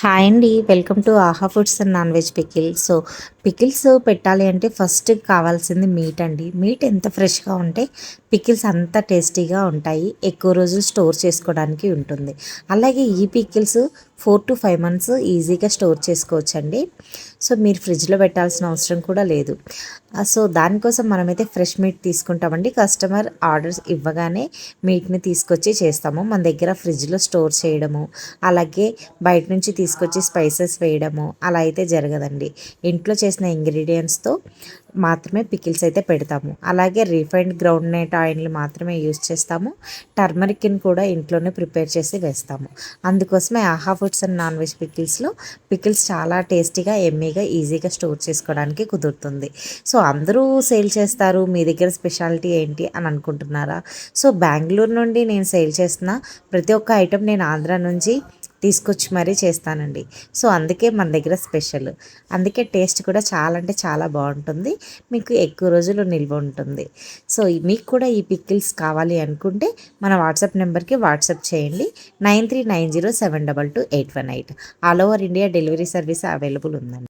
Hi అండి. Welcome to ఆహా foods and non veg pickle. So pickles పెట్టాలి అంటే ఫస్ట్ కావాల్సింది మీట్ అండి. మీట్ ఎంత ఫ్రెష్గా ఉంటే పికిల్స్ అంత టేస్టీగా ఉంటాయి, ఎక్కువ రోజులు స్టోర్ చేసుకోవడానికి ఉంటుంది. అలాగే ఈ పికిల్స్ 4 to 5 months ఈజీగా స్టోర్ చేసుకోవచ్చండి. సో మీరు ఫ్రిడ్జ్లో పెట్టాల్సిన అవసరం కూడా లేదు. సో దానికోసం మనమైతే ఫ్రెష్ మీట్ తీసుకుంటామండి. కస్టమర్ ఆర్డర్స్ ఇవ్వగానే మీట్ని తీసుకొచ్చి చేస్తాము. మన దగ్గర ఫ్రిడ్జ్లో స్టోర్ చేయడము, అలాగే బయట నుంచి తీసుకొచ్చి స్పైసెస్ వేయడము అలా అయితే జరగదండి. ఇంట్లో చేసిన ఇంగ్రీడియంట్స్తో మాత్రమే పికిల్స్ అయితే పెడతాము. అలాగే రిఫైన్డ్ గ్రౌండ్ నట్ ఆయిల్ని మాత్రమే యూస్ చేస్తాము. టర్మరిక్ని కూడా ఇంట్లోనే ప్రిపేర్ చేసి వేస్తాము. అందుకోసమే ఆహా foods and non veg pickles చాలా టేస్టీగా ఎమ్మీగా ఈజీగా స్టోర్ చేసుకోవడానికి కుదురుతుంది. సో అందరూ సేల్ చేస్తారు, మీ దగ్గర స్పెషాలిటీ ఏంటి అని అనుకుంటున్నారా? సో బెంగళూరు నుండి నేను సేల్ చేసిన ప్రతి ఒక్క ఐటెం నేను ఆంధ్ర నుంచి తీసుకొచ్చి మరీ చేస్తానండి. సో అందుకే మన దగ్గర స్పెషల్. అందుకే టేస్ట్ కూడా చాలా అంటే చాలా బాగుంటుంది, మీకు ఎక్కువ రోజులు నిల్వ ఉంటుంది. సో మీకు కూడా ఈ పికిల్స్ కావాలి అనుకుంటే మన వాట్సాప్ నెంబర్కి వాట్సాప్ చేయండి. 9390722818. All over India delivery service available ఉందండి.